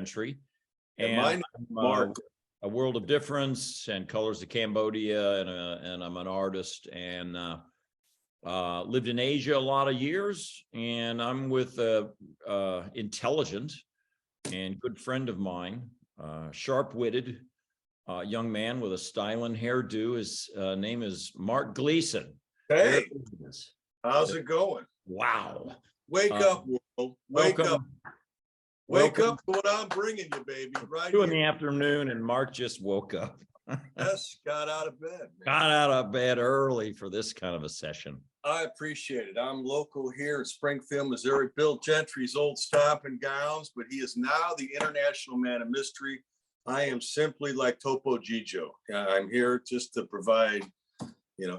Gentry, and my name is Mark. A World of Difference and Colors of Cambodia, and I'm an artist, and lived in Asia a lot of years, and I'm with a intelligent and good friend of mine, sharp-witted young man with a styling hairdo. His name is Marc Gleason. Hey, how's it going? Wow. Wake up, world. Wake welcome. up. Wake up to what I'm bringing you, baby. Right 2 in the afternoon, and Mark just woke up. Yes, got out of bed. Man. Got out of bed early for this kind of a session. I appreciate it. I'm local here in Springfield, Missouri. Bill Gentry's old stomping gowns, but he is now the international man of mystery. I am simply like Topo Gigio. I'm here just to provide,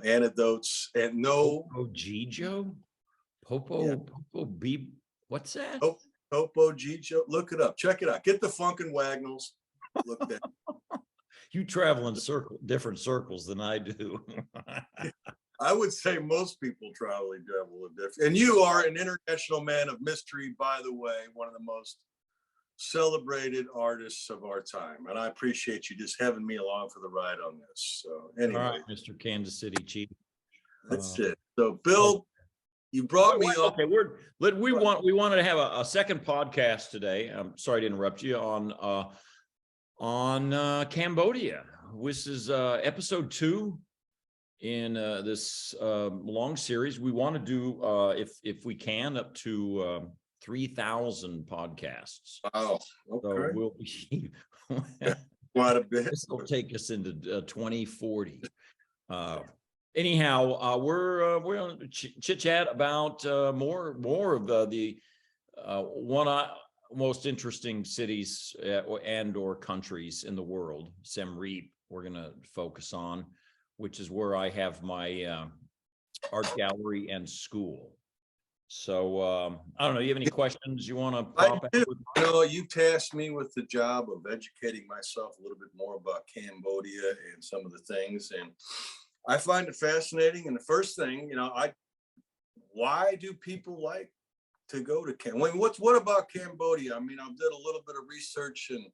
anecdotes and no. Topo Gigio? Popo beep. What's that? Topo Gigio. Look it up. Check it out. Get the Funkin' Wagnalls. Look that. You travel in different circles than I do. I would say most people travel different. And you are an international man of mystery, by the way, one of the most celebrated artists of our time. And I appreciate you just having me along for the ride on this. So anyway. All right, Mr. Kansas City Chief. That's it. So Bill, you brought me up. Okay, we wanted to have a second podcast today. I'm sorry to interrupt you on Cambodia. This is episode 2 in this long series. We want to do if we can up to 3,000 podcasts. Wow. Okay. So we'll be quite a bit. This will take us into 2040. Anyhow, we're on chit chat about more of the most interesting cities and or countries in the world. Siem Reap, we're going to focus on, which is where I have my art gallery and school. So I don't know. You have any questions you want to pop out with? You tasked me with the job of educating myself a little bit more about Cambodia and some of the things, and I find it fascinating. And the first thing, why do people like to go to Cambodia? I mean, what about Cambodia? I mean, I did a little bit of research, and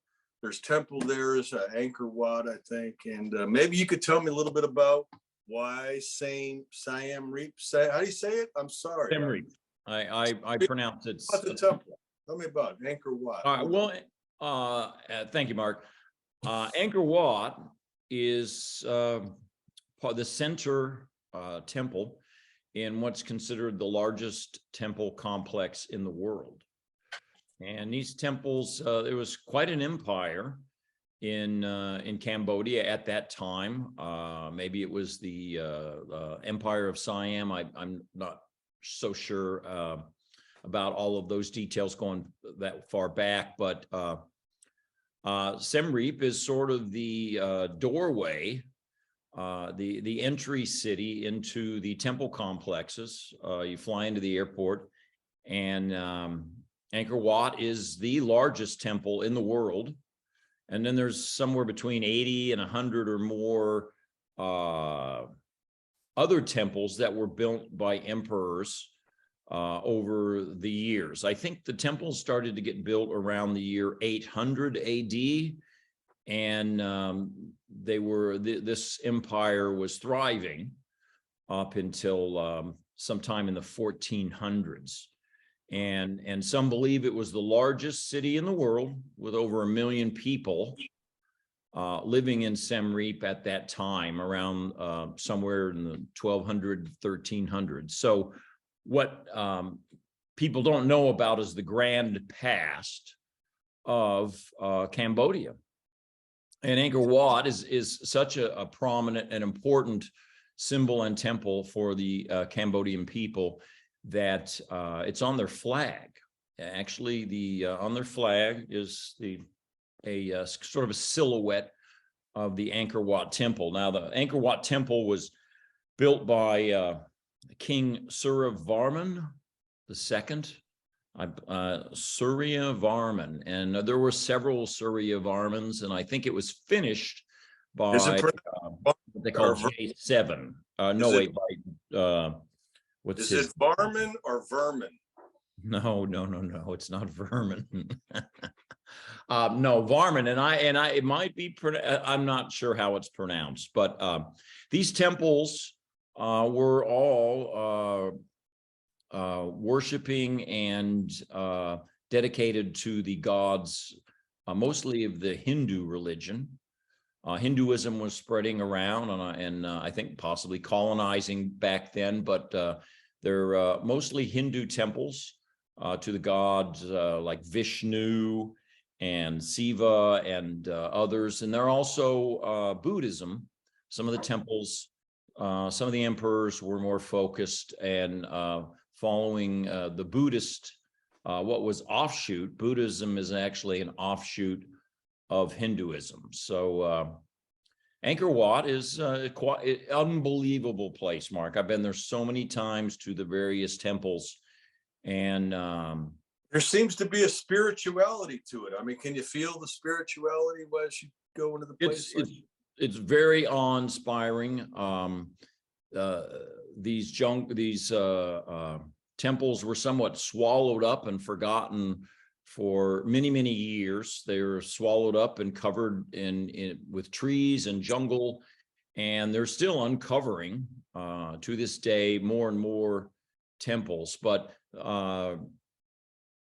there's temple there is Angkor Wat, I think, and maybe you could tell me a little bit about why Siem Reap. How do you say it? I'm sorry. Siem Reap. I pronounce it. What's the temple? Tell me about it. Angkor Wat. All right. Well, thank you, Mark. Angkor Wat is the center temple in what's considered the largest temple complex in the world. And these temples, there was quite an empire in Cambodia at that time. Maybe it was the Empire of Siam. I'm not so sure about all of those details going that far back, but Siem Reap is sort of the doorway, the entry city into the temple complexes. You fly into the airport, and Angkor Wat is the largest temple in the world. And then there's somewhere between 80 and 100 or more other temples that were built by emperors over the years. I think the temples started to get built around the year 800 AD, and this empire was thriving up until sometime in the 1400s. And some believe it was the largest city in the world, with over 1 million people living in Siem Reap at that time, around somewhere in the 1200, 1300. So what people don't know about is the grand past of Cambodia. And Angkor Wat is such a prominent and important symbol and temple for the Cambodian people that it's on their flag. Actually, on their flag is a sort of a silhouette of the Angkor Wat temple. Now, the Angkor Wat temple was built by King Suryavarman II, Suryavarman, and there were several Suryavarmans, and I think it was finished by what they call J7. Is it Varman or Vermin? No, it's not Vermin. No, Varman, it might be, I'm not sure how it's pronounced, but these temples were all worshiping and dedicated to the gods, mostly of the Hindu religion. Hinduism was spreading around and I think possibly colonizing back then, but they're mostly Hindu temples to the gods like Vishnu and Siva and others. And they're also Buddhism. Some of the temples, some of the emperors were more focused and following the Buddhist, what was offshoot. Buddhism is actually an offshoot of Hinduism. So Angkor Wat is quite an unbelievable place, Mark. I've been there so many times to the various temples, and there seems to be a spirituality to it. I mean, can you feel the spirituality as you go into the place? It's very awe-inspiring. These temples were somewhat swallowed up and forgotten for many, many years. They were swallowed up and covered with trees and jungle, and they're still uncovering to this day more and more temples. But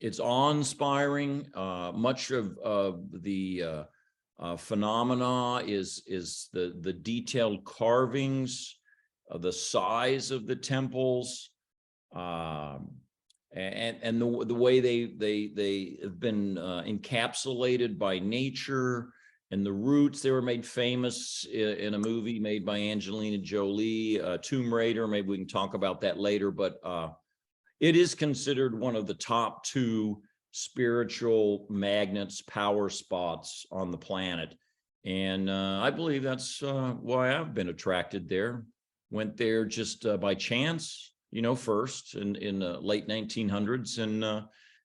it's awe-inspiring. Much of the phenomena is the detailed carvings, the size of the temples, and the way they have been encapsulated by nature, and the roots. They were made famous in a movie made by Angelina Jolie, Tomb Raider. Maybe we can talk about that later, but it is considered one of the top 2 spiritual magnets, power spots on the planet. And I believe that's why I've been attracted there. Went there just by chance, first in the late 1900s, and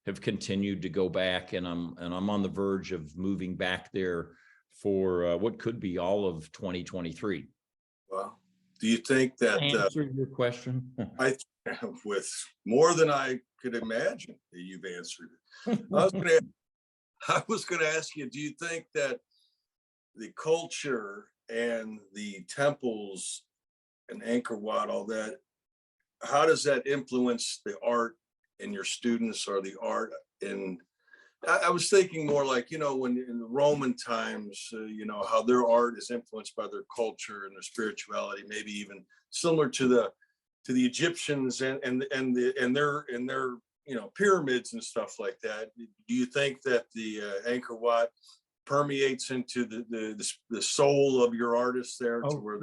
have continued to go back. And I'm on the verge of moving back there for what could be all of 2023. Wow. Do you think that answer your question? With more than I could imagine that you've answered it. I was going to ask you, do you think that the culture and the temples and Angkor Wat, all that, how does that influence the art in your students, or the art in, I was thinking more like, when in the Roman times, how their art is influenced by their culture and their spirituality, maybe even similar to the Egyptians and their pyramids and stuff like that. Do you think that the Angkor Wat permeates into the soul of your artists there? To where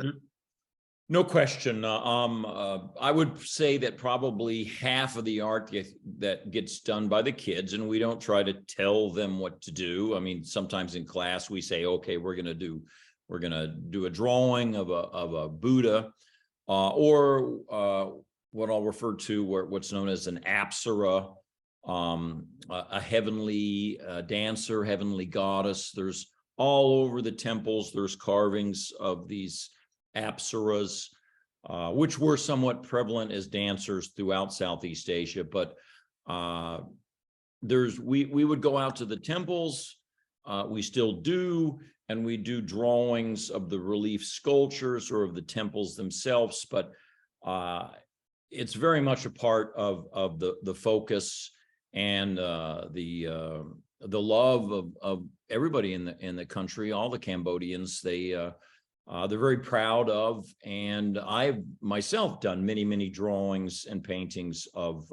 no question. I would say that probably half of the art that gets done by the kids, and we don't try to tell them what to do. I mean, sometimes in class we say, okay, we're gonna do a drawing of a Buddha, or what I'll refer to what's known as an apsara, a heavenly dancer, heavenly goddess. There's all over the temples, there's carvings of these apsaras, which were somewhat prevalent as dancers throughout Southeast Asia. But we would go out to the temples, we still do, and we do drawings of the relief sculptures or of the temples themselves. But it's very much a part of the focus and the love of everybody in the country. All the Cambodians, they're very proud of, and I've myself done many drawings and paintings of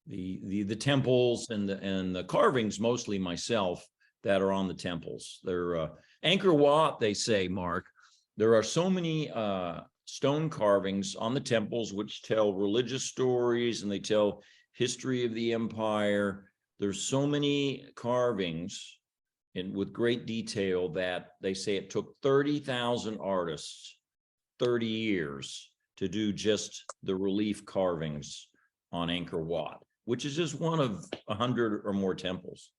the temples and the carvings, mostly myself, that are on the temples. They're Angkor Wat, they say, Mark, there are so many stone carvings on the temples which tell religious stories, and they tell history of the empire. There's so many carvings with great detail that they say it took 30,000 artists 30 years to do just the relief carvings on Angkor Wat, which is just one of 100 or more temples.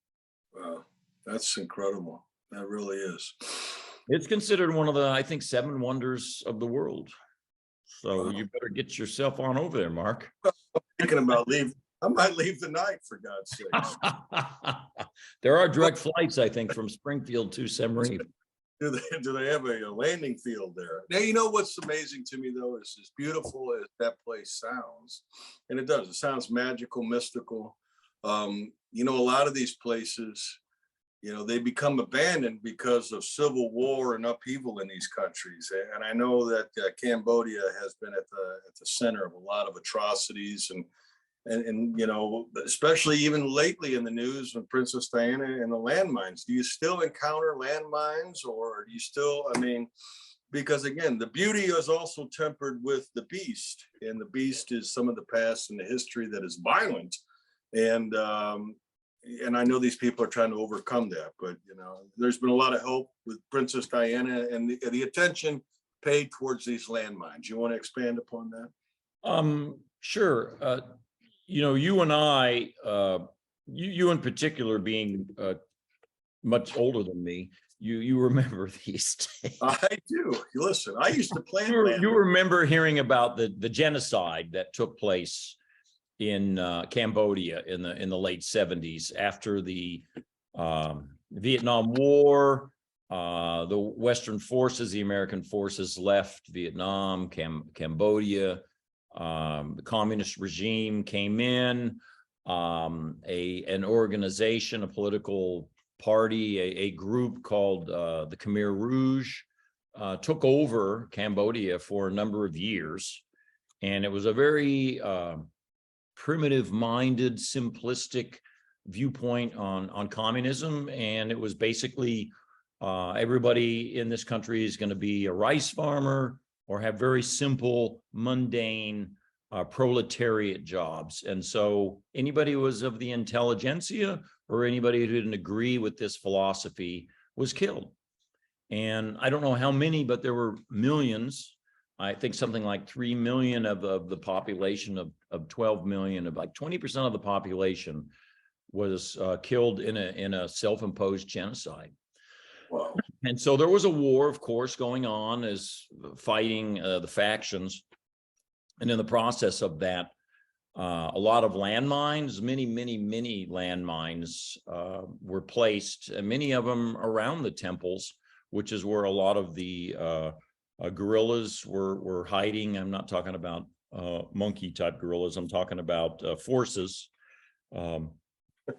Wow, that's incredible. That really is. It's considered one of the, I think, 7 wonders of the world. So Wow. You better get yourself on over there, Mark. I'm thinking about leaving I might leave the night, for God's sakes. There are direct flights, I think, from Springfield to Siem Reap. Do they have a landing field there? Now, you know what's amazing to me, though, is as beautiful as that place sounds, and it does. It sounds magical, mystical. You know, a lot of these places, you know, they become abandoned because of civil war and upheaval in these countries. And I know that Cambodia has been at the center of a lot of atrocities and you know, especially even lately in the news with Princess Diana and the landmines. Do you still encounter landmines, or do you still, I mean, because again, the beauty is also tempered with the beast, and the beast is some of the past and the history that is violent. And I know these people are trying to overcome that, but you know, there's been a lot of help with Princess Diana and the attention paid towards these landmines. You want to expand upon that? Sure. You know, you and I, you in particular, being much older than me, you remember these days. I do. Listen, I used to plan. You remember hearing about the genocide that took place in Cambodia in the late 70s after the Vietnam War. The Western forces, the American forces, left Vietnam, Cambodia. The communist regime came in. An organization, a political party, a group called the Khmer Rouge took over Cambodia for a number of years, and it was a very primitive-minded, simplistic viewpoint on communism. And it was basically everybody in this country is going to be a rice farmer or have very simple, mundane proletariat jobs. And so anybody who was of the intelligentsia or anybody who didn't agree with this philosophy was killed. And I don't know how many, but there were millions. I think something like 3 million of the population of 12 million, of like 20% of the population was killed in a self-imposed genocide. Wow. And so there was a war, of course, going on, as fighting the factions. And in the process of that, a lot of landmines, many landmines were placed, and many of them around the temples, which is where a lot of the guerrillas were hiding. I'm not talking about monkey type guerrillas. I'm talking about forces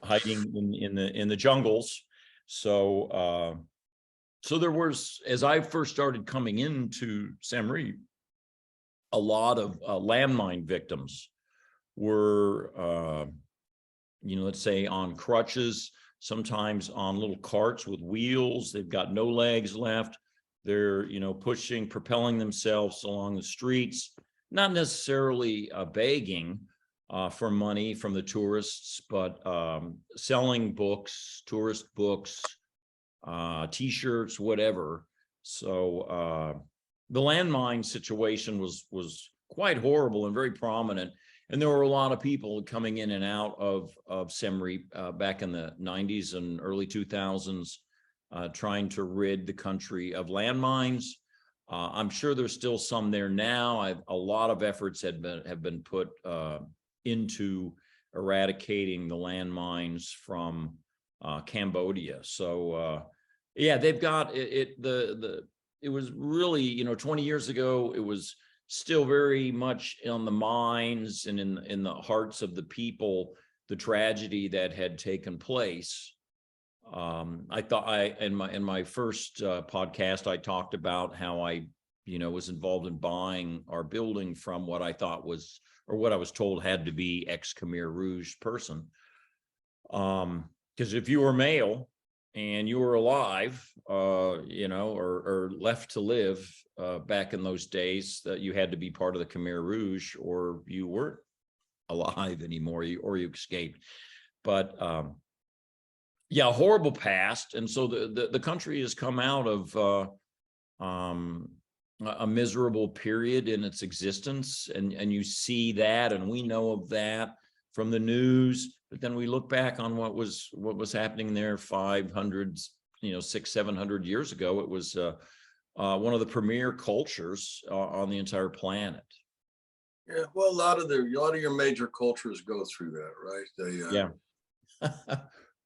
hiding in the jungles. So there was, as I first started coming into Siem Reap, a lot of landmine victims were, you know, let's say on crutches, sometimes on little carts with wheels. They've got no legs left. They're, you know, propelling themselves along the streets, not necessarily begging for money from the tourists, but selling books, tourist books, T-shirts, whatever. So the landmine situation was quite horrible and very prominent. And there were a lot of people coming in and out of Siem Reap back in the 90s and early 2000s, trying to rid the country of landmines. I'm sure there's still some there now. A lot of efforts have been put into eradicating the landmines from Cambodia. So yeah, they've got it. It was really, you know, 20 years ago, it was still very much on the minds and in the hearts of the people, the tragedy that had taken place. I thought in my first podcast, I talked about how I, you know, was involved in buying our building from what I thought was, or what I was told had to be ex-Khmer Rouge person. Because if you were male and you were alive, you know, or left to live back in those days, that you had to be part of the Khmer Rouge, or you weren't alive anymore, or you escaped. But yeah, horrible past. And so the country has come out of a miserable period in its existence, and you see that, and we know of that from the news. But then we look back on what was happening there 500, you know, 600-700 years ago. It was one of the premier cultures on the entire planet. Yeah, well, a lot of your major cultures go through that, right? Yeah.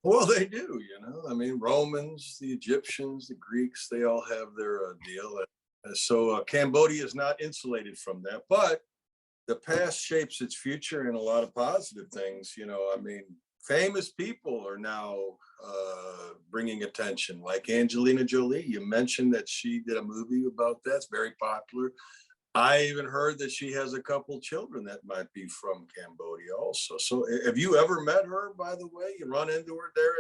Well, they do, I mean, Romans, the Egyptians, the Greeks, they all have their deal. So Cambodia is not insulated from that, but the past shapes its future in a lot of positive things. I mean, famous people are now bringing attention, like Angelina Jolie. You mentioned that she did a movie about that. It's very popular. I even heard that she has a couple children that might be from Cambodia also. So have you ever met her, by the way? You run into her there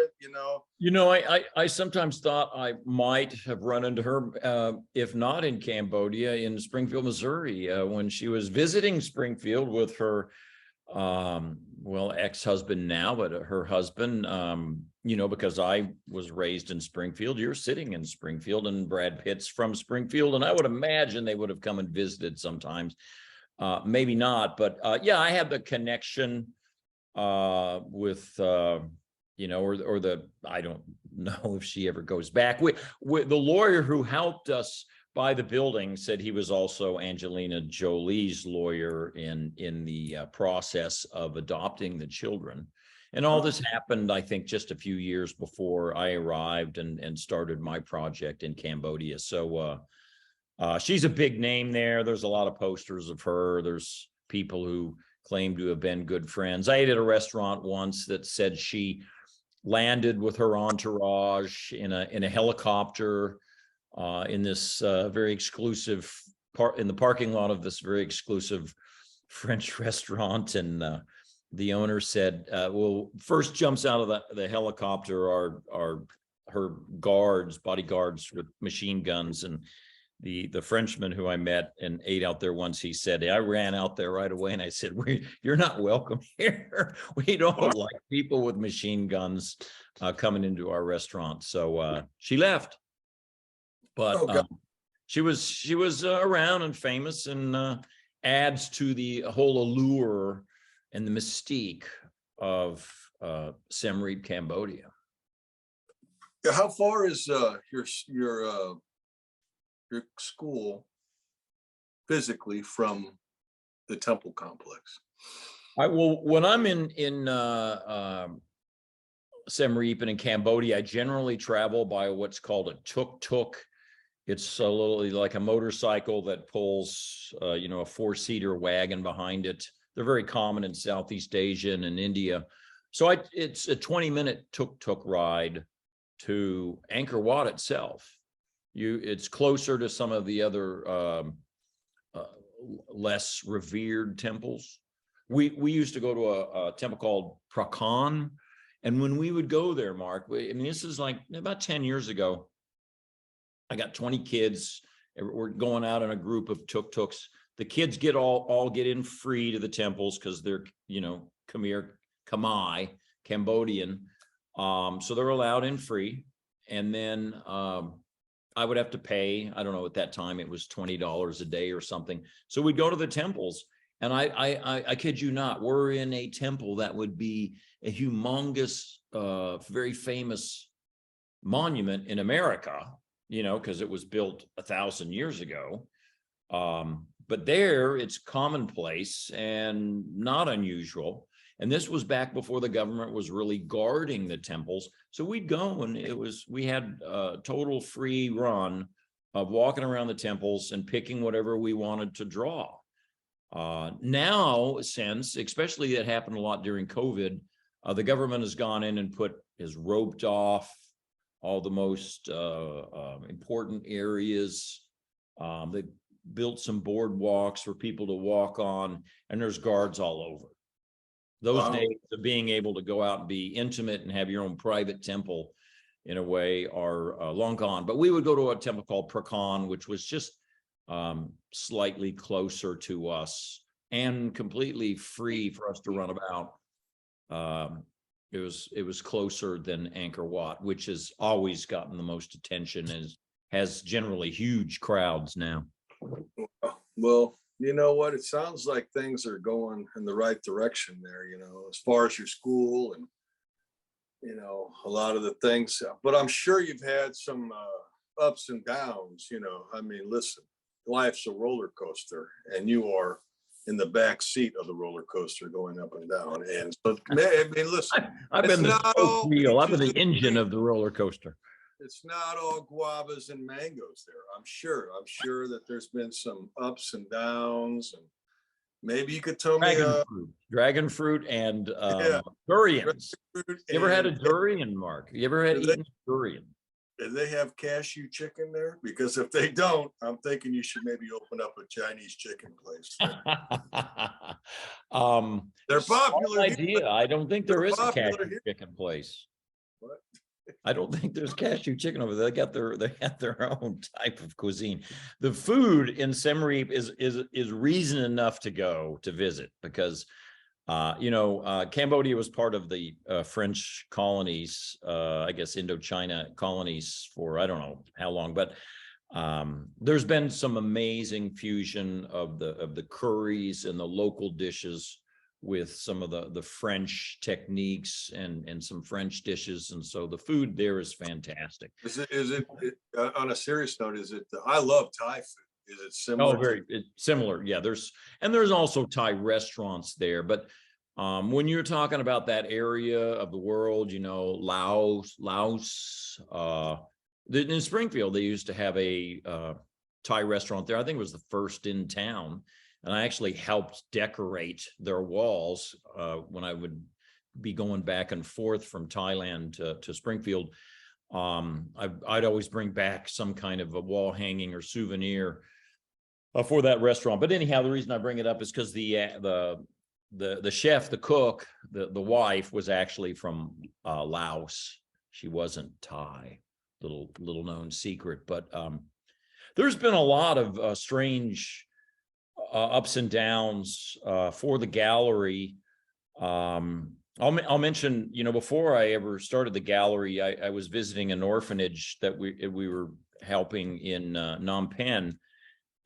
I sometimes thought I might have run into her, if not in Cambodia, in Springfield, Missouri, when she was visiting Springfield with her, ex-husband now, but her husband, because I was raised in Springfield, you're sitting in Springfield, and Brad Pitt's from Springfield, and I would imagine they would have come and visited sometimes. Maybe not, but yeah, I had the connection with I don't know if she ever goes back. The lawyer who helped us buy the building said he was also Angelina Jolie's lawyer in the process of adopting the children. And all this happened, I think, just a few years before I arrived and started my project in Cambodia. So she's a big name there. There's a lot of posters of her. There's people who claim to have been good friends. I ate at a restaurant once that said she landed with her entourage in a helicopter in this very exclusive in the parking lot of this very exclusive French restaurant. And the owner said, well, first jumps out of the helicopter are her bodyguards with machine guns. And the Frenchman who I met and ate out there once, he said, I ran out there right away and I said, you're not welcome here. We don't like people with machine guns coming into our restaurant. So she left, but she was around and famous, and adds to the whole allure and the mystique of Siem Reap, Cambodia. How far is your school physically from the temple complex? When I'm in Siem Reap and in Cambodia, I generally travel by what's called a tuk-tuk. It's a little like a motorcycle that pulls, a four-seater wagon behind it. They're very common in Southeast Asia and in India. So it's a 20-minute tuk-tuk ride to Angkor Wat itself. It's closer to some of the other less revered temples. We used to go to a temple called Prakan, and when we would go there, Mark, this is like about 10 years ago. I got 20 kids. We're going out in a group of tuk-tuks. The kids all get in free to the temples because they're Khmer, Cambodian, so they're allowed in free. And then I would have to pay, I don't know, at that time it was $20 a day or something. So we'd go to the temples, and I kid you not, we're in a temple that would be a humongous, very famous monument in America, because it was built 1,000 years ago. But there it's commonplace and not unusual. And this was back before the government was really guarding the temples. So we'd go, and we had a total free run of walking around the temples and picking whatever we wanted to draw. Now, especially that happened a lot during COVID, the government has gone in and has roped off all the most important areas. They built some boardwalks for people to walk on, and there's guards all over. Those days of being able to go out and be intimate and have your own private temple, in a way, are long gone. But we would go to a temple called Prakan, which was just slightly closer to us and completely free for us to run about. It was closer than Angkor Wat, which has always gotten the most attention and has generally huge crowds now. Well, you know what? It sounds like things are going in the right direction there, as far as your school and, a lot of the things. But I'm sure you've had some ups and downs, I mean, listen, life's a roller coaster, and you are in the back seat of the roller coaster going up and down. And so, I mean, listen, I've been the not all spoke wheel. I've been the peaches and engine cream. of the roller coaster. It's not all guavas and mangoes there. I'm sure that there's been some ups and downs, and maybe you could tell me, Dragon fruit and yeah, durians. fruit. You ever had a And durian, Mark? You ever had eaten durian? do they have cashew chicken there? Because if they don't, I'm thinking you should maybe open up a Chinese chicken place. They're popular. Idea. I don't think there is a popular cashew here. chicken place. What? I don't think there's cashew chicken over there. They got their own type of cuisine. The food in Siem Reap is reason enough to go to visit because Cambodia was part of the French colonies, I guess Indochina colonies for I don't know how long, but there's been some amazing fusion of the curries and the local dishes with some of the French techniques and some French dishes. And so the food there is fantastic. Is it on a serious note, I love Thai food. Is it similar? Oh, very similar. Yeah, there's also Thai restaurants there. But when you're talking about that area of the world, Laos, in Springfield, they used to have a Thai restaurant there. I think it was the first in town. And I actually helped decorate their walls when I would be going back and forth from Thailand to Springfield. I'd always bring back some kind of a wall hanging or souvenir for that restaurant. But anyhow, the reason I bring it up is because the chef, the cook, the wife was actually from Laos. She wasn't Thai. Little known secret. But there's been a lot of strange ups and downs for the gallery. I'll mention, before I ever started the gallery, I was visiting an orphanage that we were helping in Phnom Penh,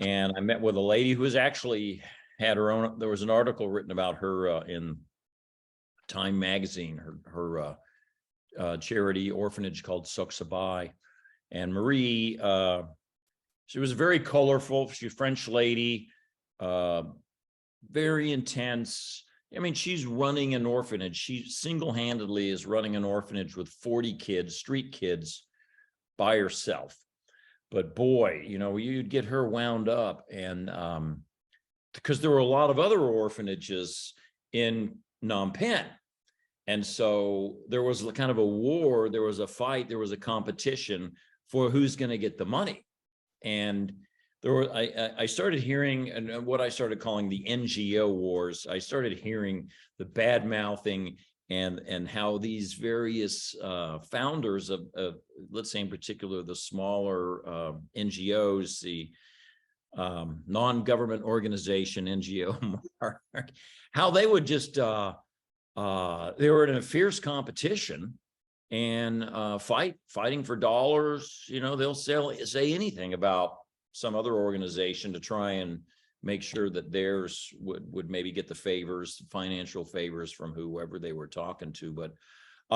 and I met with a lady who has actually had her own. There was an article written about her in Time magazine. Her charity orphanage called Sok Sabai, and Marie. She was very colorful. She's a French lady. Very intense. I mean, she's running an orphanage. She single-handedly is running an orphanage with 40 kids, street kids, by herself. But boy, you'd get her wound up, and because there were a lot of other orphanages in Phnom Penh. And so there was kind of a war, there was a fight, there was a competition for who's going to get the money. And I started hearing, and what I started calling the NGO wars. I started hearing the bad mouthing and how these various founders of, let's say in particular, the smaller NGOs, the non-government organization NGO, how they would just, they were in a fierce competition and fighting for dollars. They'll say anything about some other organization to try and make sure that theirs would maybe get the favors, financial favors from whoever they were talking to. But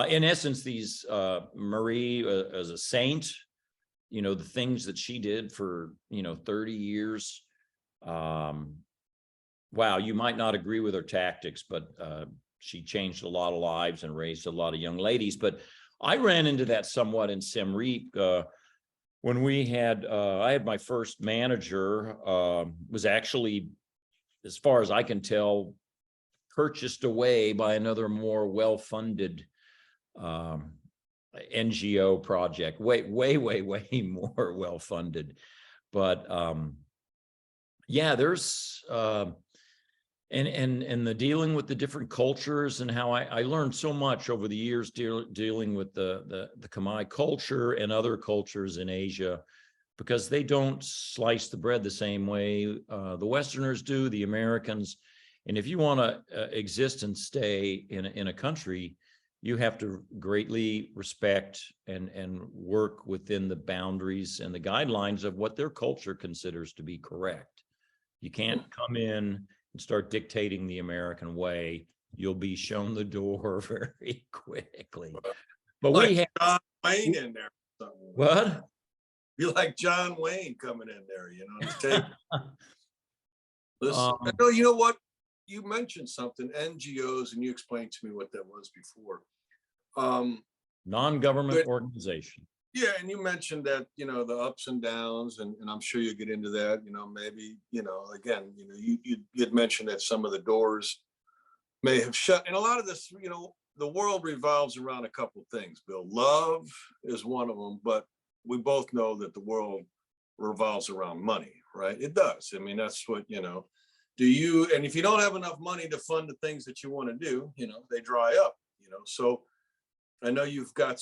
in essence, these Marie as a saint, the things that she did for 30 years. Wow, you might not agree with her tactics, but she changed a lot of lives and raised a lot of young ladies. But I ran into that somewhat in Siem Reap. When I had my first manager, was actually, as far as I can tell, purchased away by another more well-funded NGO project, way more well-funded. But yeah, there's and the dealing with the different cultures and how I learned so much over the years dealing with the Khmer culture and other cultures in Asia, because they don't slice the bread the same way the Westerners do, the Americans. And if you want to exist and stay in a country, you have to greatly respect and work within the boundaries and the guidelines of what their culture considers to be correct. You can't come in and start dictating the American way. You'll be shown the door very quickly. But like we have John Wayne in there. what? Be like John Wayne coming in there, to take. Listen, I know, you know what? You mentioned something, NGOs, and you explained to me what that was before. Non-government organization. Yeah, and you mentioned that, you know, the ups and downs, and I'm sure you get into that, you know, maybe, you know, again, you know, you'd mentioned that some of the doors may have shut, and a lot of this, you know, the world revolves around a couple of things, Bill. Love is one of them, but we both know that the world revolves around money, right? It does. I mean, that's what, you know, and if you don't have enough money to fund the things that you want to do, you know, they dry up, you know. So I know you've got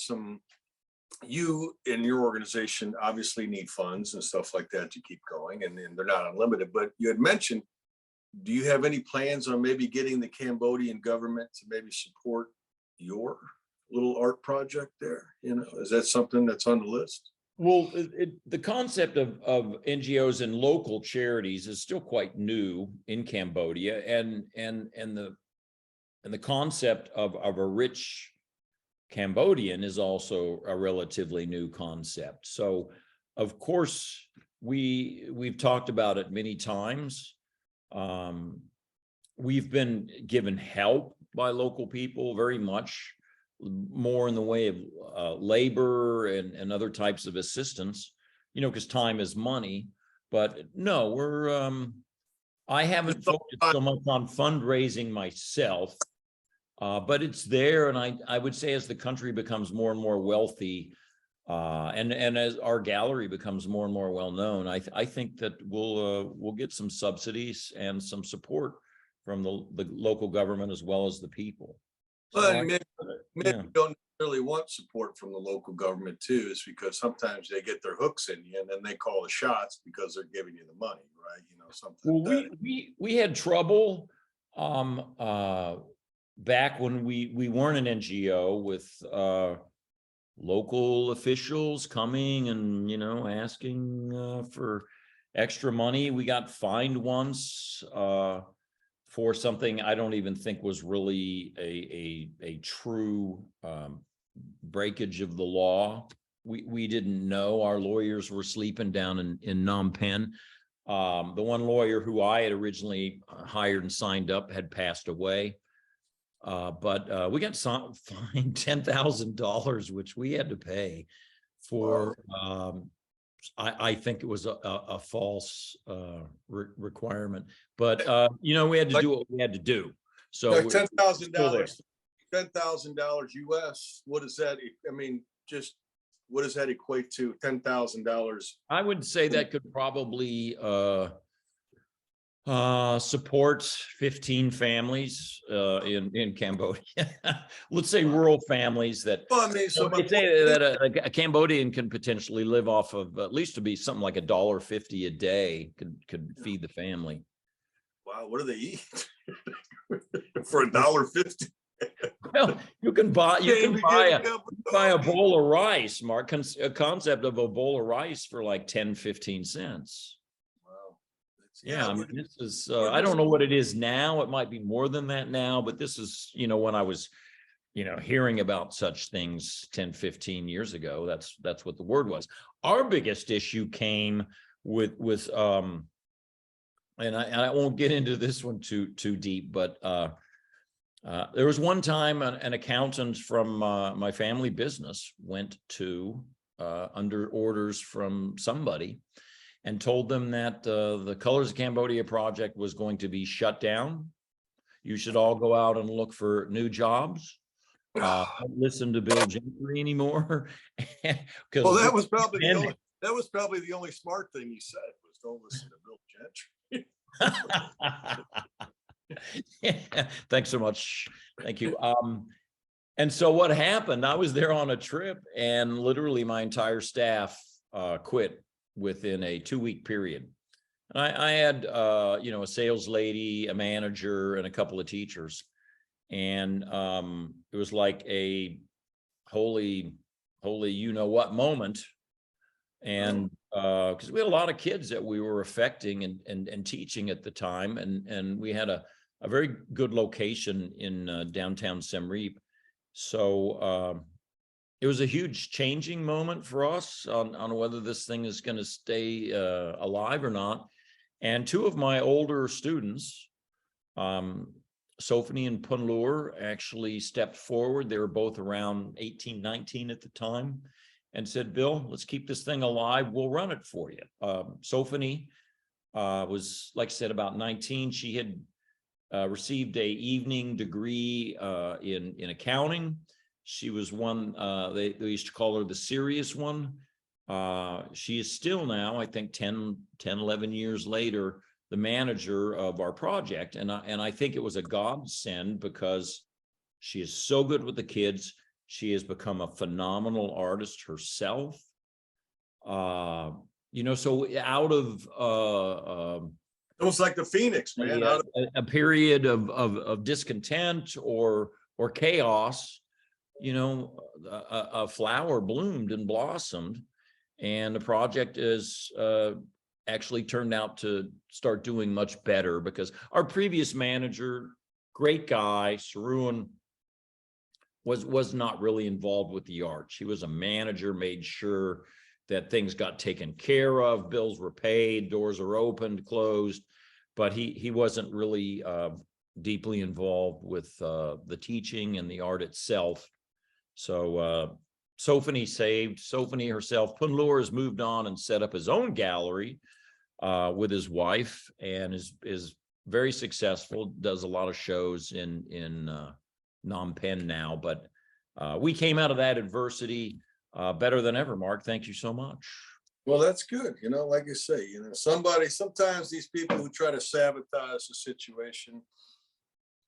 you and your organization obviously need funds and stuff like that to keep going, and they're not unlimited, but you had mentioned, do you have any plans on maybe getting the Cambodian government to maybe support your little art project there? You know, is that something that's on the list? Well, the concept of NGOs and local charities is still quite new in Cambodia, and the concept of a rich Cambodian is also a relatively new concept. So, of course, we've talked about it many times. We've been given help by local people, very much more in the way of labor and other types of assistance, you know, because time is money. But no, I haven't focused so much on fundraising myself, but it's there. And I would say as the country becomes more and more wealthy, and as our gallery becomes more and more well-known, I think that we'll get some subsidies and some support from the local government as well as the people. Well, maybe you don't really want support from the local government too, is because sometimes they get their hooks in you and then they call the shots because they're giving you the money, right? You know, something. Well, we had trouble back when we weren't an NGO with local officials coming and, you know, asking for extra money. We got fined once for something I don't even think was really a true breakage of the law. We didn't know. Our lawyers were sleeping down in Phnom Penh. The one lawyer who I had originally hired and signed up had passed away. But we got fined $10,000, which we had to pay for. I think it was a false requirement, but you know, we had to do what we had to do. So $10,000, $10,000 US. What does that? I mean, just what does that equate to? $10,000. I would say that could probably support 15 families in Cambodia. Let's say rural families that, well, I mean, so they say that a Cambodian can potentially live off of at least to be something like $1.50 a day could feed the family. Wow, what do they eat for $1.50? Well, you can buy a bowl of rice, Mark. A concept of a bowl of rice for like 10-15 cents. Yeah, I mean, this is, I don't know what it is now. It might be more than that now, but this is, you know, when I was, you know, hearing about such things 10-15 years ago, that's what the word was. Our biggest issue came with and I won't get into this one too deep, but there was one time an accountant from my family business went to under orders from somebody and told them that the Colors of Cambodia project was going to be shut down. You should all go out and look for new jobs. Don't listen to Bill Gentry anymore. Well, that was probably the only smart thing he said was don't listen to Bill Gentry. Yeah, thanks so much. Thank you. And so what happened? I was there on a trip, and literally my entire staff quit within a 2-week period. And I had, you know, a sales lady, a manager, and a couple of teachers. And it was like a holy, you know what moment. And because we had a lot of kids that we were affecting and teaching at the time. And we had a very good location in downtown Siem Reap. So it was a huge changing moment for us on whether this thing is going to stay alive or not. And two of my older students, Sophie and Punlur, actually stepped forward. They were both around 18, 19 at the time, and said, Bill, let's keep this thing alive. We'll run it for you. Sophie was, like I said, about 19. She had received a evening degree in accounting. She was one, they used to call her the serious one. She is still now, I think 10, 11 years later, the manager of our project. And I think it was a godsend because she is so good with the kids. She has become a phenomenal artist herself. You know, so out of almost like the Phoenix, man. a period of discontent or chaos, you know, a flower bloomed and blossomed, and the project is actually turned out to start doing much better because our previous manager, great guy, Saruan, was not really involved with the art. She was a manager, made sure that things got taken care of, bills were paid, doors are opened, closed, but he wasn't really deeply involved with the teaching and the art itself. So Sophie saved, Sophie herself. Punlur has moved on and set up his own gallery with his wife, and is very successful, does a lot of shows in Phnom Penh now. But we came out of that adversity better than ever, Mark. Thank you so much. Well, that's good. You know, like I say, you know, sometimes these people who try to sabotage the situation,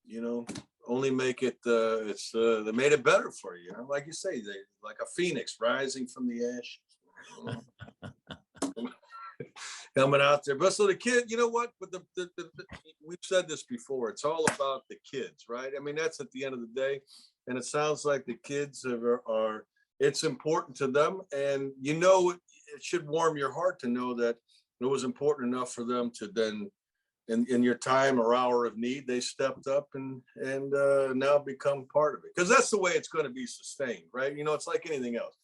you know, only make it, they made it better for you. You know, like you say, they like a phoenix rising from the ashes. Coming out there. But so the kid, you know what? But we've said this before. It's all about the kids, right? I mean, that's at the end of the day. And it sounds like the kids are it's important to them. And you know, it should warm your heart to know that it was important enough for them to then, in your time or hour of need, they stepped up and now become part of it. Because that's the way it's going to be sustained, right? You know, it's like anything else.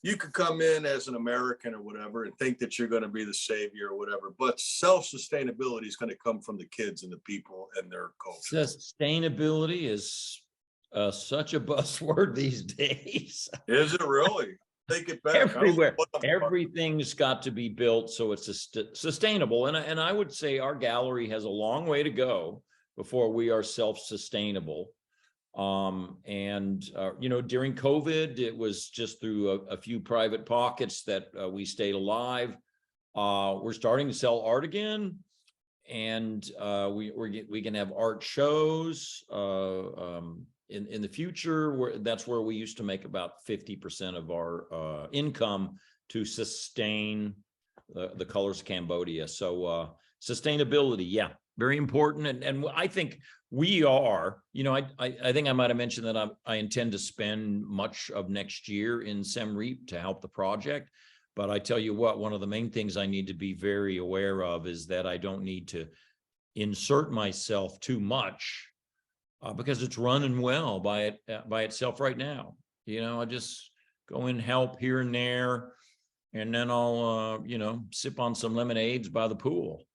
You could come in as an American or whatever and think that you're going to be the savior or whatever, but self-sustainability is going to come from the kids and the people and their culture. Sustainability is such a buzzword these days. Is it really? Take it back. Everywhere. Everything's got to be built so it's sustainable. And I would say our gallery has a long way to go before we are self-sustainable. You know, during COVID, it was just through a few private pockets that we stayed alive. We're starting to sell art again, and we can have art shows in the future. That's where we used to make about 50% of our income to sustain the Colors of Cambodia. So sustainability, yeah, very important. And I think we are, you know, I think I might have mentioned that I intend to spend much of next year in Siem Reap to help the project. But I tell you what, one of the main things I need to be very aware of is that I don't need to insert myself too much because it's running well by itself right now. You know, I just go in, help here and there, and then I'll, you know, sip on some lemonades by the pool.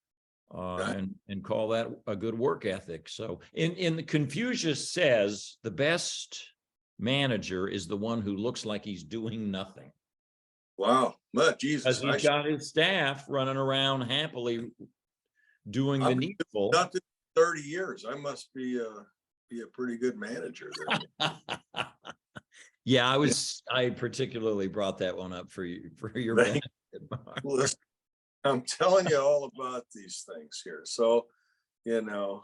And call that a good work ethic. So in the Confucius says the best manager is the one who looks like he's doing nothing. Wow, Jesus! Because he's got his staff running around happily doing the needful. Not 30 years. I must be a pretty good manager there. Yeah, I particularly brought that one up for your benefit, Mark. I'm telling you all about these things here. So, you know,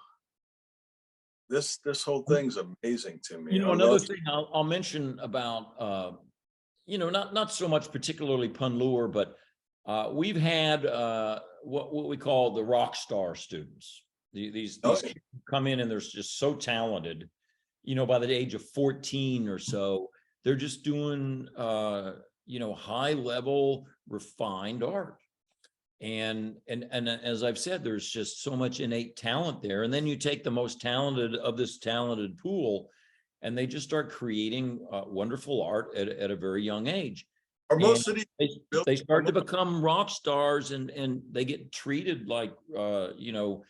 this whole thing's amazing to me. You know, another thing I'll mention about, you know, not so much particularly Punlur, but we've had what we call the rock star students. These kids come in and they're just so talented. You know, by the age of 14 or so, they're just doing, you know, high level, refined art. And as I've said, there's just so much innate talent there. And then you take the most talented of this talented pool, and they just start creating wonderful art at a very young age. Are And most cities built? they start to become rock stars, and they get treated like you know,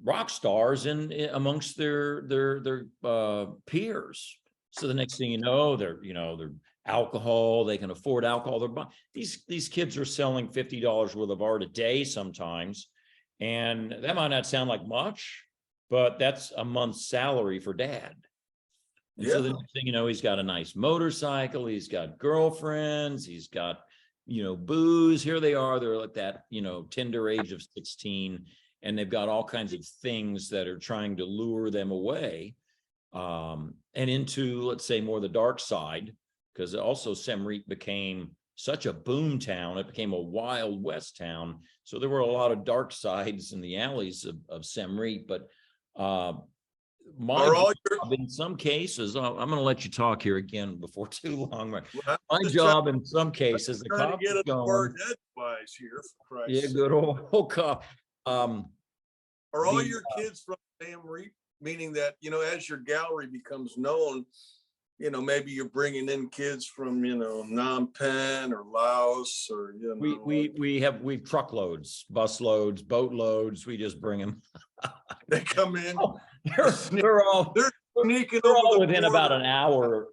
rock stars amongst their peers. So the next thing you know, they're alcohol, they can afford alcohol. These kids are selling $50 worth of art a day sometimes. And that might not sound like much, but that's a month's salary for dad. And so the next thing you know, he's got a nice motorcycle, he's got girlfriends, he's got, you know, booze. Here they are, they're at that, you know, tender age of 16, and they've got all kinds of things that are trying to lure them away and into, let's say, more the dark side, because also Siem Reap became such a boom town. It became a Wild West town. So there were a lot of dark sides in the alleys of Siem Reap, but my job in some cases, I'm going to let you talk here again before too long. My job in some cases, the cop is going, yeah, good old cop. Are all your kids from Siem Reap? Meaning that, you know, as your gallery becomes known, you know, maybe you're bringing in kids from, you know, Phnom Penh or Laos, or, you know. We have truckloads, bus loads, boat loads. We just bring them. They come in. Oh, they're all sneaking they're over all the within border. about an hour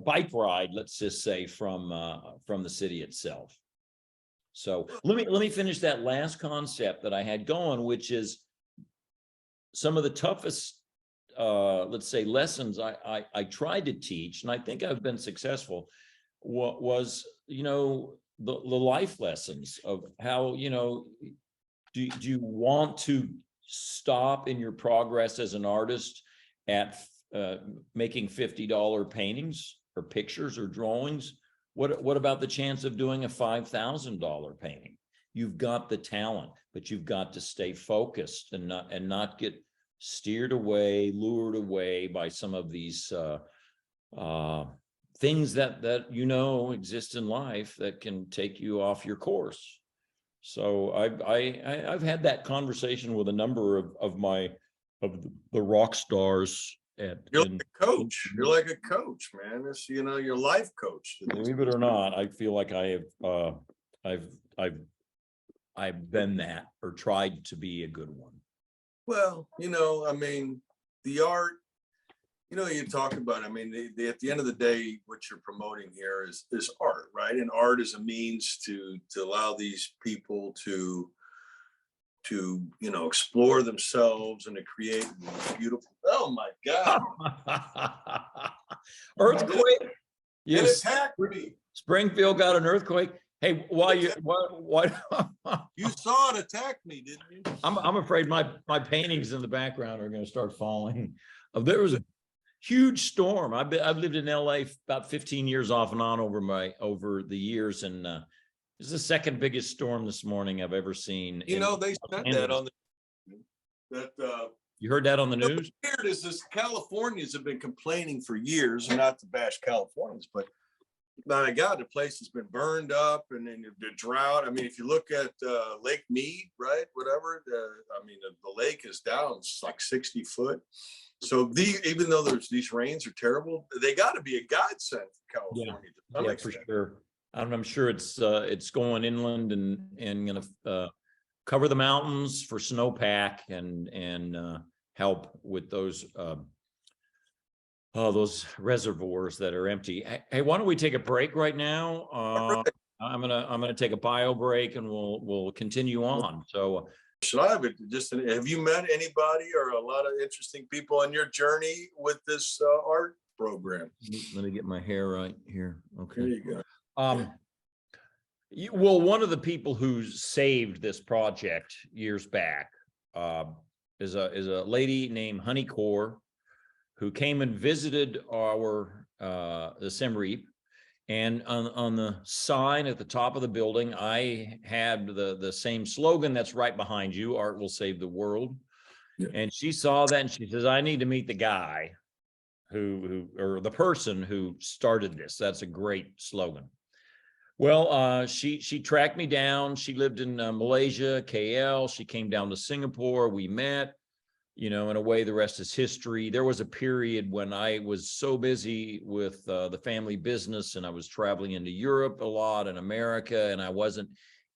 bike ride, let's just say, from the city itself. So let me finish that last concept that I had going, which is some of the toughest let's say lessons I tried to teach, and I think I've been successful, was, you know, the life lessons of how, you know, do you want to stop in your progress as an artist at making $50 paintings or pictures or drawings? What about the chance of doing a $5,000 painting? You've got the talent, but you've got to stay focused and not get steered away, lured away by some of these things that you know exist in life that can take you off your course. So I've had that conversation with a number of the rock stars. You're like a coach. You're like a coach, man. It's, you know, your life coach. Believe it or not, I feel like I have I've been that, or tried to be a good one. Well, you know, I mean, the art, you know, you talk about, I mean, at the end of the day, what you're promoting here is art, right? And art is a means to allow these people to, you know, explore themselves and to create beautiful, oh my God. Earthquake. It attacked me. Springfield got an earthquake. Hey, why you saw it attack me, didn't you? I'm afraid my paintings in the background are going to start falling. There was a huge storm. I've lived in LA about 15 years off and on over the years, and this is the second biggest storm this morning I've ever seen. You know, they said that on the you heard that on the news? What's weird is this, Californians have been complaining for years, and not to bash Californians, but my God, the place has been burned up, and then the drought. I mean, if you look at Lake Mead, right, whatever, I mean, the lake is down, it's like 60 foot. So even though these rains are terrible, they got to be a godsend for California. Yeah, for sure. I'm sure it's going inland and going to cover the mountains for snowpack and help with those reservoirs that are empty. Hey, why don't we take a break right now? I'm gonna take a bio break, and we'll continue on. So should I have you met anybody or a lot of interesting people on your journey with this art program? Let me get my hair right here. Okay. There you go. Well, one of the people who saved this project years back is a lady named Honey Core, who came and visited the Siem Reap, and on the sign at the top of the building, I had the same slogan that's right behind you: "Art will save the world." Yeah. And she saw that, and she says, "I need to meet the guy or the person who started this. That's a great slogan." Well, she tracked me down. She lived in Malaysia, KL. She came down to Singapore. We met. in a way, the rest is history. There was a period when I was so busy with the family business, and I was traveling into Europe a lot and America, and I wasn't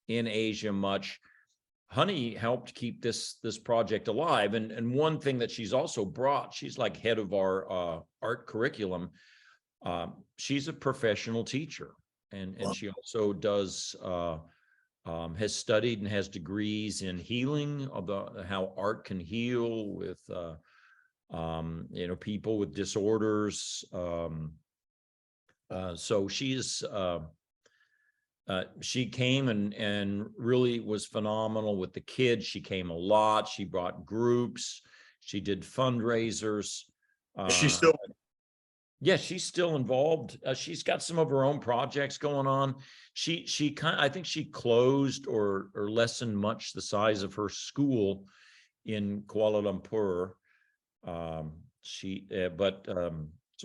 in Asia much. Honey helped keep this project alive. And one thing that she's also brought, she's like head of our art curriculum. She's a professional teacher, and she also does has studied and has degrees in healing, about how art can heal with people with disorders. So she came and really was phenomenal with the kids. She came a lot. She brought groups. She did fundraisers. She's still. Yeah, she's still involved. She's got some of her own projects going on. I think she closed or lessened much the size of her school in Kuala Lumpur.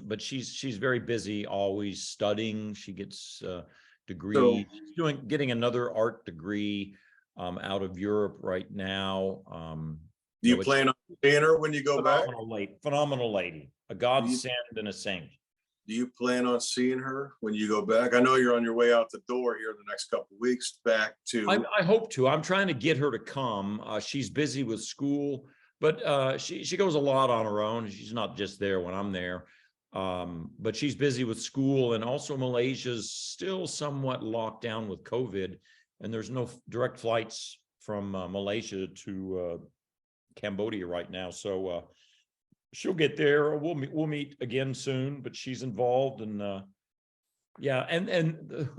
But she's very busy, always studying. She gets degrees. She's getting another art degree out of Europe right now. Do you plan on seeing her when you go back? Phenomenal lady, a godsend and a saint. Do you plan on seeing her when you go back? I know you're on your way out the door here in the next couple of weeks back to. I hope to. I'm trying to get her to come. She's busy with school, but she goes a lot on her own. She's not just there when I'm there. But she's busy with school, and also Malaysia's still somewhat locked down with COVID, and there's no direct flights from Malaysia to Cambodia right now. So she'll get there. We'll meet again soon, but she's involved. And yeah. And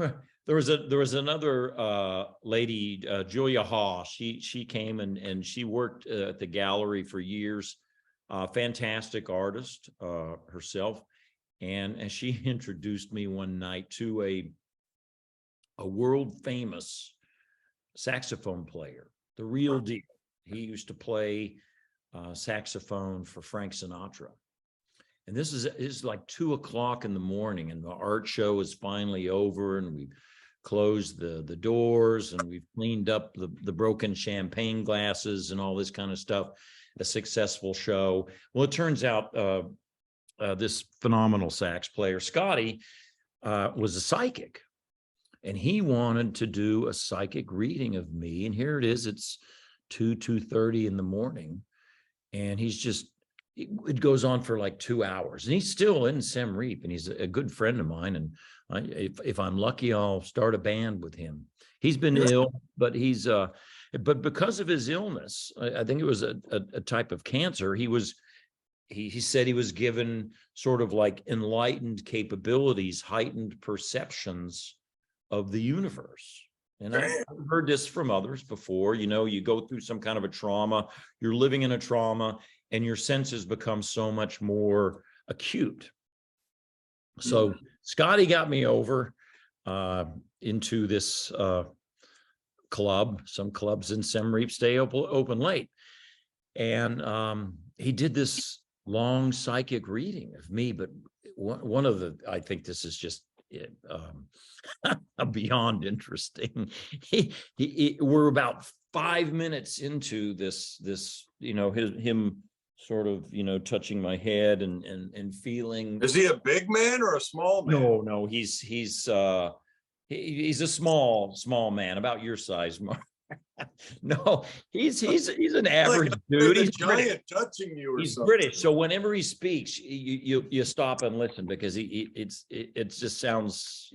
there was another lady, Julia Ha. She came and she worked at the gallery for years. Fantastic artist herself. And she introduced me one night to a world famous saxophone player, the real deal. He used to play saxophone for Frank Sinatra. And this is like 2 o'clock in the morning, and the art show is finally over, and we've closed the doors, and we've cleaned up the broken champagne glasses and all this kind of stuff. A successful show. Well, it turns out this phenomenal sax player, Scotty, was a psychic, and he wanted to do a psychic reading of me. And here it is. It's 2:30 in the morning, and it goes on for like 2 hours, and he's still in Siem Reap, and he's a good friend of mine. And if I'm lucky, I'll start a band with him. He's been ill, but but because of his illness, I think it was a type of cancer. He said he was given sort of like enlightened capabilities, heightened perceptions of the universe. And I've heard this from others before. You go through some kind of a trauma, you're living in a trauma, and your senses become so much more acute. So Scotty got me over into this club. Some clubs in Siem Reap stay open late. And he did this long psychic reading of me. But I think this is just beyond interesting. We're about 5 minutes into this, him sort of, touching my head and feeling. Is he a big man or a small man? No, he's a small man, about your size, Mark. No, he's an average dude. He's giant touching you, or he's something. British, so whenever he speaks, you stop and listen, because it just sounds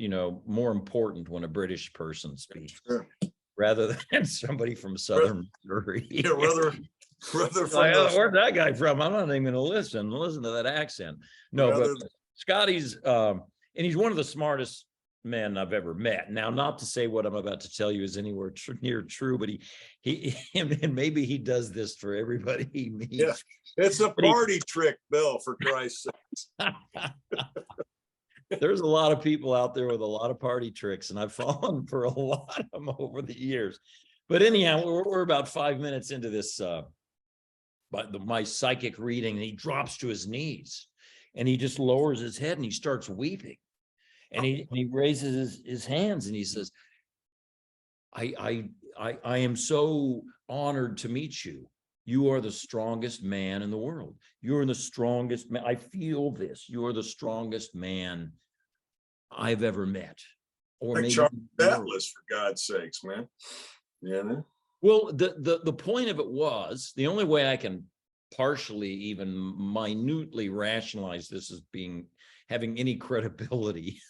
more important when a British person speaks, Sure. rather than somebody from Southern Missouri. Yeah, rather from where's that guy from? I'm not even going to listen to that accent. No, but Scotty's and he's one of the smartest men I've ever met. Now, not to say what I'm about to tell you is anywhere near true, but and maybe he does this for everybody he meets. Yeah, it's a party trick, Bill, for Christ's sake. There's a lot of people out there with a lot of party tricks, and I've fallen for a lot of them over the years. But anyhow, we're about 5 minutes into this, my psychic reading, and he drops to his knees, and he just lowers his head, and he starts weeping. And he raises his hands, and he says, I am so honored to meet you. You are the strongest man in the world. You're the strongest man. I feel this. You're the strongest man I've ever met. Or Like maybe Charles Atlas, for God's sakes, man. Yeah. Well, the point of it was, the only way I can partially even minutely rationalize this as having any credibility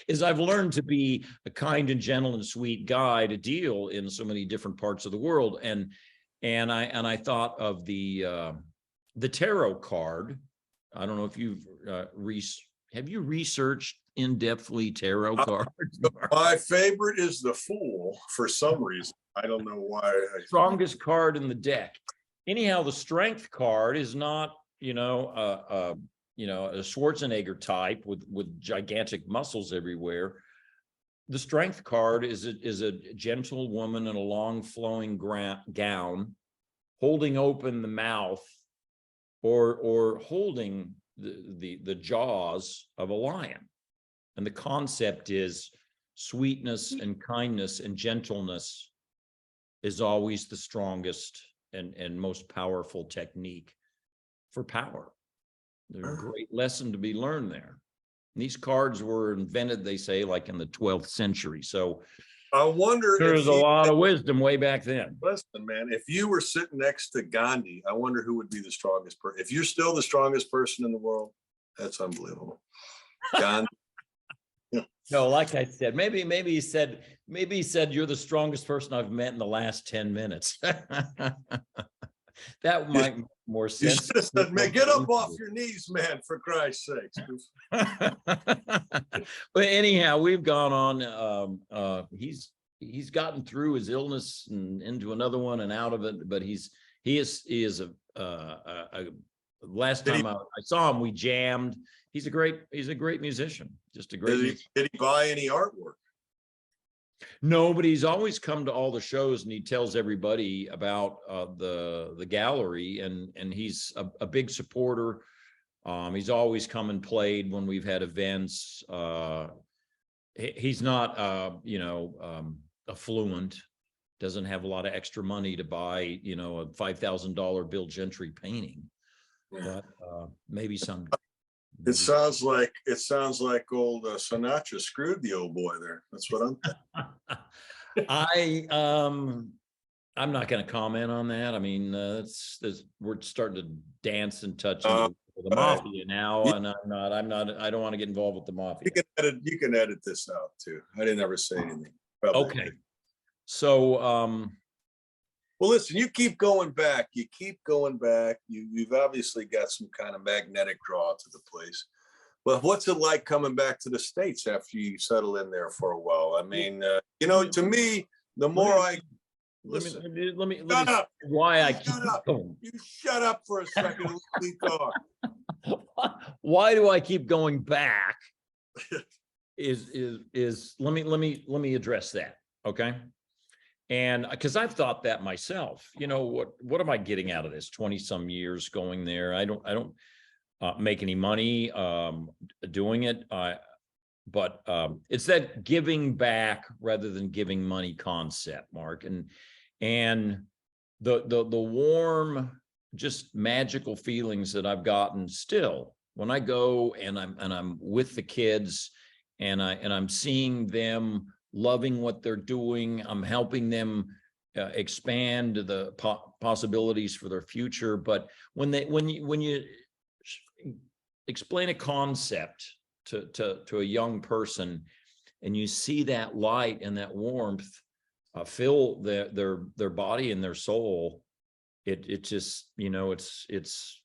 is I've learned to be a kind and gentle and sweet guy to deal in so many different parts of the world. And I thought of the tarot card. I don't know if you've have you researched in-depthly tarot cards? My favorite is the Fool for some reason. I don't know why. Strongest card in the deck. Anyhow, the Strength card is not, a Schwarzenegger type with gigantic muscles everywhere. The Strength card is a gentle woman in a long flowing gown, holding open the mouth, or holding the jaws of a lion. And the concept is sweetness and kindness and gentleness is always the strongest and most powerful technique for power. There's a great lesson to be learned there. And these cards were invented, they say, like in the 12th century. So I wonder there's a lot of wisdom way back then. Listen, man, if you were sitting next to Gandhi, I wonder who would be the strongest person. If you're still the strongest person in the world, that's unbelievable. Gandhi. No, like I said, maybe he said you're the strongest person I've met in the last 10 minutes. That might make more sense. You should have said, man, get up off your knees, man, for Christ's sakes. But anyhow, we've gone on. He's gotten through his illness and into another one and out of it, but he is last time I saw him, we jammed. He's a great musician. Just a great. Did he buy any artwork? No, but he's always come to all the shows and he tells everybody about the gallery, and he's a big supporter. He's always come and played when we've had events. He's not affluent, doesn't have a lot of extra money to buy a $5,000 Bill Gentry painting, but maybe some. It sounds like old Sinatra screwed the old boy there. That's what I'm thinking. I'm not going to comment on that. I mean, we're starting to dance and touch the mafia now, and I don't want to get involved with the mafia. You can edit this out too. I didn't ever say anything. Probably. Okay. So, well, listen, you keep going back. You've obviously got some kind of magnetic draw to the place. But what's it like coming back to the States after you settle in there for a while? I mean, to me, the more I listen, let me shut up. Why I keep going? You shut up for a second and let me talk. Why do I keep going back? Let me address that. Okay. And because I've thought that myself, what am I getting out of this 20 some years going there? I don't make any money doing it. But it's that giving back rather than giving money concept, Mark, and the warm, just magical feelings that I've gotten still when I go and I'm with the kids and I'm seeing them loving what they're doing. I'm helping them expand the possibilities for their future. But when you explain a concept to a young person and you see that light and that warmth fill their body and their soul, it just, it's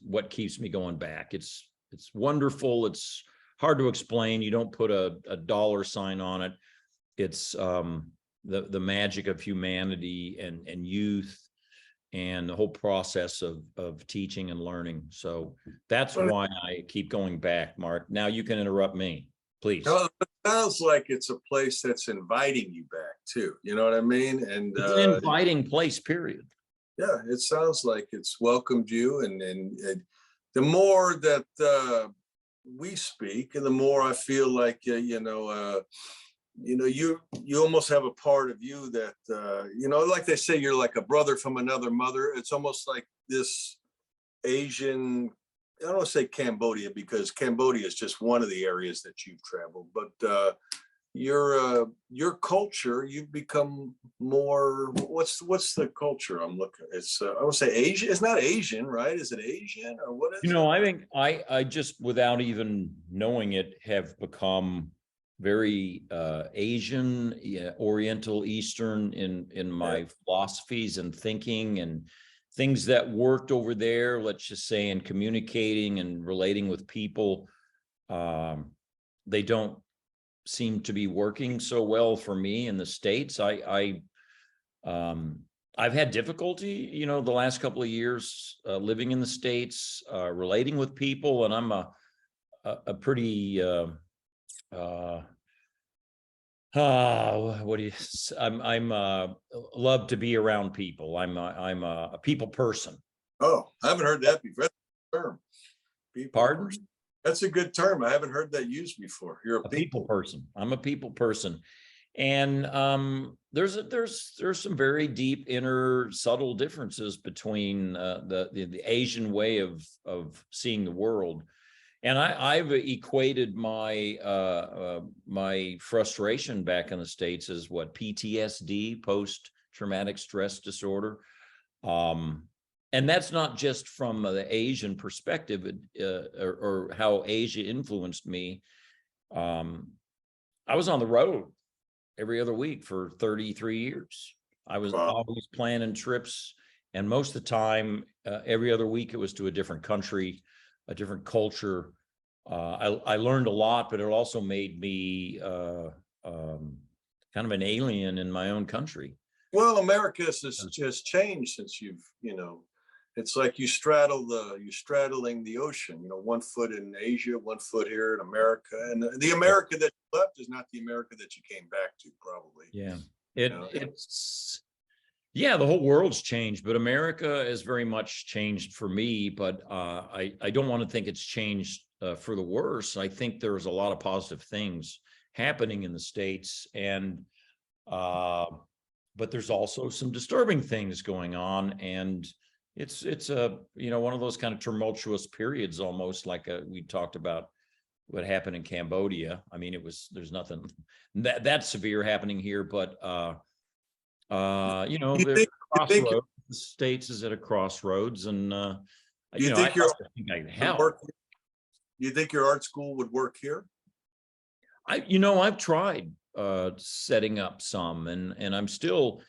what keeps me going back. It's wonderful. It's hard to explain. You don't put a dollar sign on it. It's the magic of humanity and youth and the whole process of teaching and learning. So that's why I keep going back, Mark. Now you can interrupt me, please. No, it sounds like it's a place that's inviting you back too. You know what I mean? And it's an inviting place, period. Yeah, it sounds like it's welcomed you. And the more that we speak, and the more I feel like you almost have a part of you that, like they say, you're like a brother from another mother. It's almost like this Asian, I don't want to say Cambodia, because Cambodia is just one of the areas that you've traveled, but your culture, you've become more, what's the culture I'm looking at? It's I would say Asian. It's not Asian, right? Is it Asian, or what is it? I think I just, without even knowing it, have become very Asian, Oriental, Eastern in my philosophies and thinking, and things that worked over there, let's just say, in communicating and relating with people. They don't seem to be working so well for me in the States. I've had difficulty, the last couple of years living in the States, relating with people, and I'm a pretty what do you? I'm love to be around people. I'm a people person. Oh, I haven't heard that before. That's a term. People Pardon? person. That's a good term. I haven't heard that used before. You're a people person. I'm a people person, and there's some very deep, inner, subtle differences between the Asian way of seeing the world. And I've equated my my frustration back in the States as what, PTSD, post-traumatic stress disorder. And that's not just from the Asian perspective or how Asia influenced me. I was on the road every other week for 33 years. I was always planning trips, and most of the time, every other week, it was to a different country, a different culture. I learned a lot, but it also made me kind of an alien in my own country. Well, America has changed since it's like you're straddling the ocean, 1 foot in Asia, 1 foot here in America. And the America that you left is not the America that you came back to, probably. Yeah. The whole world's changed, but America has very much changed for me. But I don't want to think it's changed for the worse. I think there's a lot of positive things happening in the States, and but there's also some disturbing things going on, and it's a one of those kind of tumultuous periods, almost like we talked about what happened in Cambodia. I mean, there's nothing that severe happening here, but the crossroads. The States is at a crossroads, and do you think you think your art school would work here? I've tried setting up some, and I'm still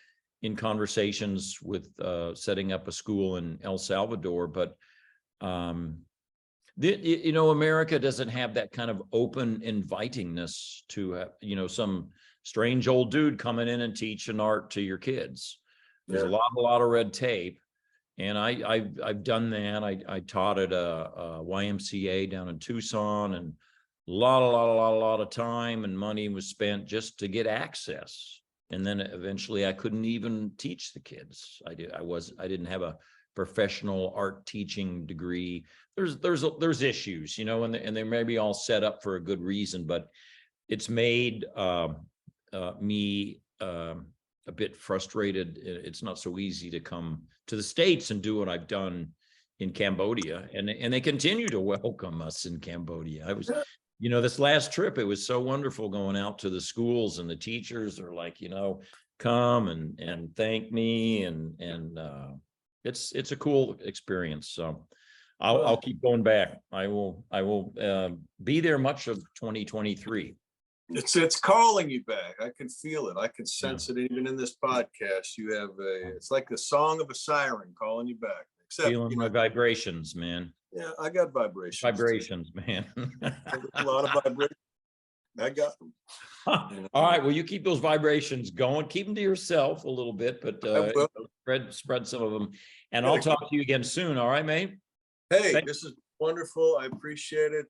in conversations with setting up a school in El Salvador, but America doesn't have that kind of open invitingness to some strange old dude coming in and teaching art to your kids. There's a lot of red tape, and I've done that. I taught at a YMCA down in Tucson, and a lot of time and money was spent just to get access. And then eventually I couldn't even teach the kids. I didn't have a professional art teaching degree. There's issues, and they may be all set up for a good reason, but it's made me a bit frustrated. It's not so easy to come to the States and do what I've done in Cambodia, and they continue to welcome us in Cambodia. I was, this last trip, it was so wonderful going out to the schools, and the teachers are like, come and thank me, and it's a cool experience. So I'll keep going back. I will be there much of 2023. It's calling you back. I can feel it. I can sense it even in this podcast. You have it's like the song of a siren calling you back. Except feeling my vibrations, man. Yeah, I got vibrations. Vibrations, man. A lot of vibrations. I got them. All right. Well, you keep those vibrations going. Keep them to yourself a little bit, but spread some of them. And I'll talk to you again soon. All right, mate? Hey, this is wonderful. I appreciate it.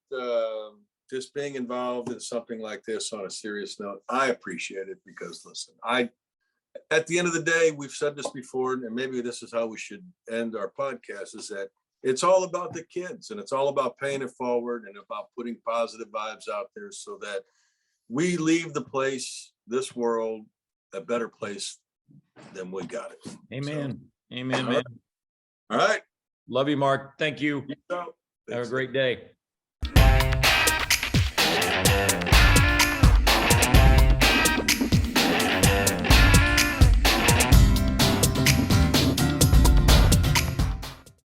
Just being involved in something like this on a serious note, I appreciate it, because listen, at the end of the day, we've said this before, and maybe this is how we should end our podcast, is that it's all about the kids, and it's all about paying it forward and about putting positive vibes out there, so that we leave this world, a better place than we got it. Amen. Amen, man. All right. Love you, Mark. Thank you. So, Have a great day.